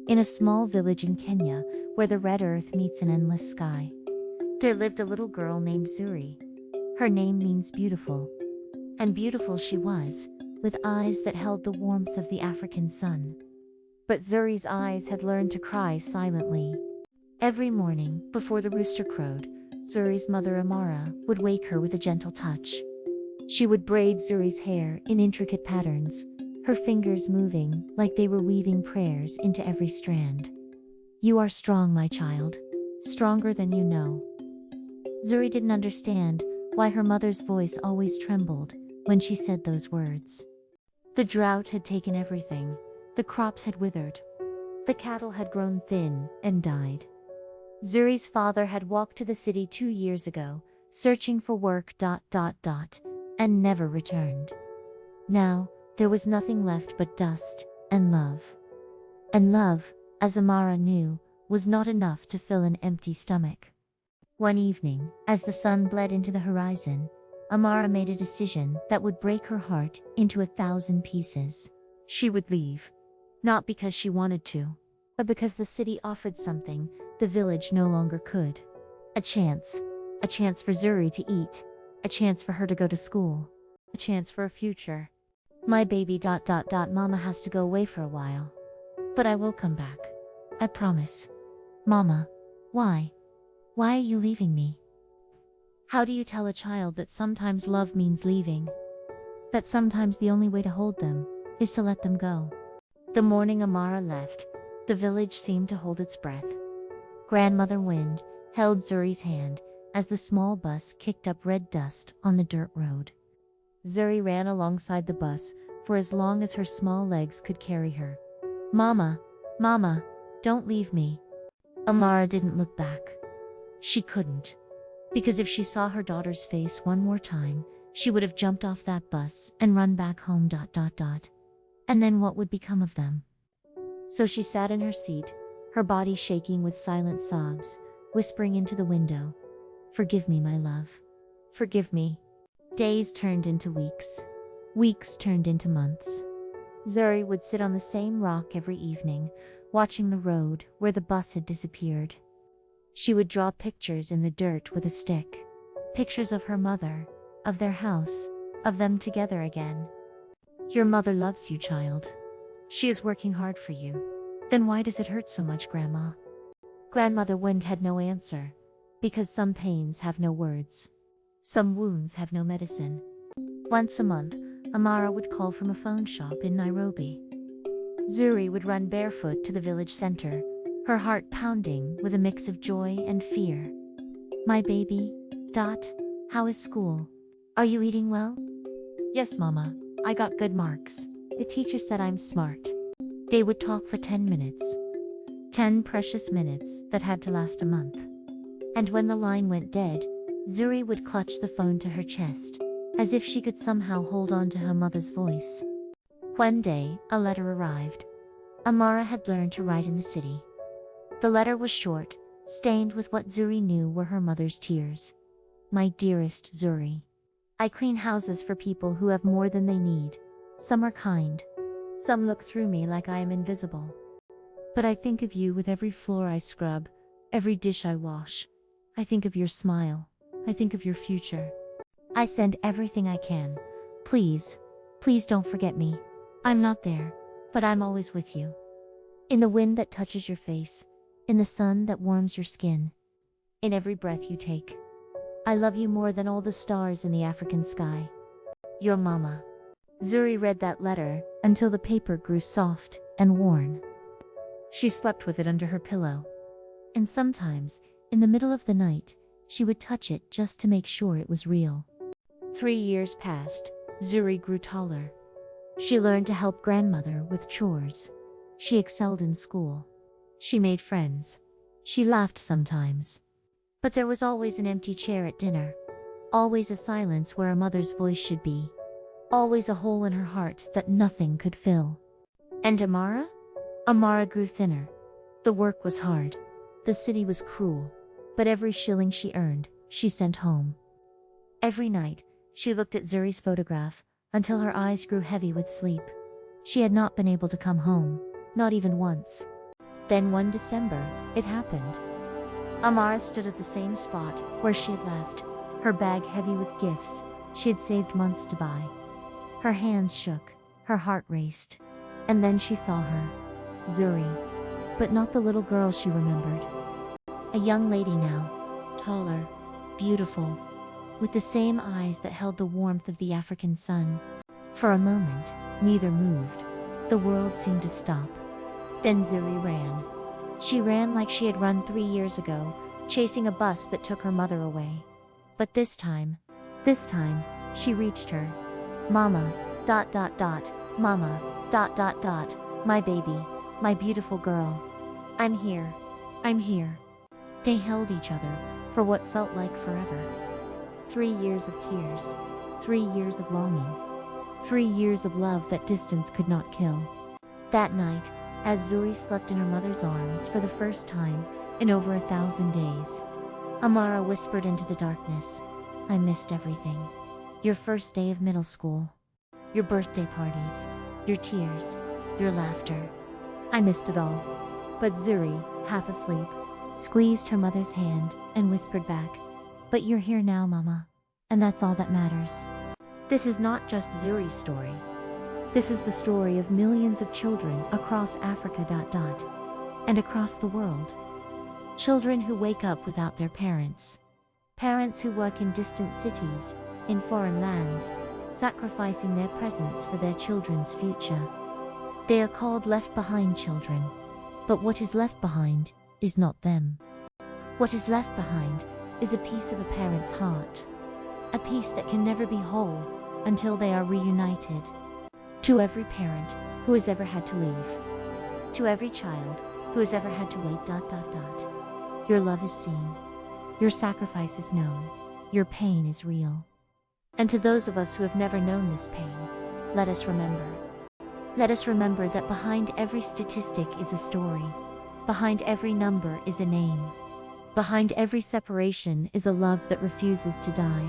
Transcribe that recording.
in a small village in Kenya where the red earth meets an endless sky. There lived a little girl named Zuri. Her name means beautiful. And beautiful she was, with eyes that held the warmth of the African sun. But Zuri's eyes had learned to cry silently. Every morning, before the rooster crowed, Zuri's mother Amara would wake her with a gentle touch. She would braid Zuri's hair in intricate patterns, her fingers moving like they were weaving prayers into every strand. "You are strong, my child, stronger than you know." Zuri didn't understand why her mother's voice always trembled when she said those words. The drought had taken everything. The crops had withered. The cattle had grown thin and died. Zuri's father had walked to the city 2 years ago, searching for work, and never returned. Now, there was nothing left but dust and love. And love, as Amara knew, was not enough to fill an empty stomach. One evening, as the sun bled into the horizon, Amara made a decision that would break her heart into 1,000 pieces. She would leave. Not because she wanted to, but because the city offered something the village no longer could. A chance. A chance for Zuri to eat. A chance for her to go to school. A chance for a future. "My baby, Mama has to go away for a while. But I will come back. I promise." "Mama, why? Why are you leaving me?" How do you tell a child that sometimes love means leaving? That sometimes the only way to hold them is to let them go? The morning Amara left, the village seemed to hold its breath. Grandmother Wind held Zuri's hand as the small bus kicked up red dust on the dirt road. Zuri ran alongside the bus for as long as her small legs could carry her. "Mama, Mama, don't leave me." Amara didn't look back. She couldn't. Because if she saw her daughter's face one more time, she would have jumped off that bus and run back home. And then what would become of them? So she sat in her seat, her body shaking with silent sobs, whispering into the window, "Forgive me, my love. Forgive me." Days turned into weeks. Weeks turned into months. Zuri would sit on the same rock every evening, watching the road where the bus had disappeared. She would draw pictures in the dirt with a stick. Pictures of her mother, of their house, of them together again. "Your mother loves you, child. She is working hard for you. Then why does it hurt so much, Grandma?" Grandmother Wind had no answer, because some pains have no words. Some wounds have no medicine. Once a month, Amara would call from a phone shop in Nairobi. Zuri would run barefoot to the village center, her heart pounding with a mix of joy and fear. "My baby, how is school? Are you eating well?" "Yes, Mama, I got good marks. The teacher said I'm smart." They would talk for 10 minutes. 10 precious minutes that had to last a month. And when the line went dead, Zuri would clutch the phone to her chest, as if she could somehow hold on to her mother's voice. One day, a letter arrived. Amara had learned to write in the city. The letter was short, stained with what Zuri knew were her mother's tears. "My dearest Zuri, I clean houses for people who have more than they need. Some are kind. Some look through me like I am invisible. But I think of you with every floor I scrub, every dish I wash. I think of your smile. I think of your future. I send everything I can. Please, please don't forget me. I'm not there, but I'm always with you. In the wind that touches your face, in the sun that warms your skin, in every breath you take. I love you more than all the stars in the African sky. Your Mama." Zuri read that letter until the paper grew soft and worn. She slept with it under her pillow. And sometimes, in the middle of the night, she would touch it just to make sure it was real. 3 years passed. Zuri grew taller. She learned to help grandmother with chores. She excelled in school. She made friends. She laughed sometimes. But there was always an empty chair at dinner. Always a silence where a mother's voice should be. Always a hole in her heart that nothing could fill. And Amara? Amara grew thinner. The work was hard. The city was cruel. But every shilling she earned, she sent home. Every night, she looked at Zuri's photograph until her eyes grew heavy with sleep. She had not been able to come home, not even once. Then one December, it happened. Amara stood at the same spot where she had left, her bag heavy with gifts she had saved months to buy. Her hands shook, her heart raced. And then she saw her. Zuri. But not the little girl she remembered. A young lady now, taller, beautiful, with the same eyes that held the warmth of the African sun. For a moment, neither moved. The world seemed to stop. Then Zuri ran. She ran like she had run 3 years ago, chasing a bus that took her mother away. But this time, she reached her. Mama, ... Mama, ... my baby, my beautiful girl. I'm here. They held each other for what felt like forever. 3 years of tears, 3 years of longing, 3 years of love that distance could not kill. That night, as Zuri slept in her mother's arms for the first time in over 1,000 days, Amara whispered into the darkness, I missed everything. Your first day of middle school, your birthday parties, your tears, your laughter. I missed it all. But Zuri, half asleep, squeezed her mother's hand and whispered back, but you're here now, Mama, and that's all that matters. This is not just Zuri's story. This is the story of millions of children across Africa ... and across the world. Children who wake up without their parents. Parents who work in distant cities, in foreign lands, sacrificing their presence for their children's future. They are called left behind children. But what is left behind is not them. What is left behind is a piece of a parent's heart. A piece that can never be whole until they are reunited. To every parent who has ever had to leave. To every child who has ever had to wait ... Your love is seen. Your sacrifice is known. Your pain is real. And to those of us who have never known this pain, let us remember. Let us remember that behind every statistic is a story. Behind every number is a name. Behind every separation is a love that refuses to die.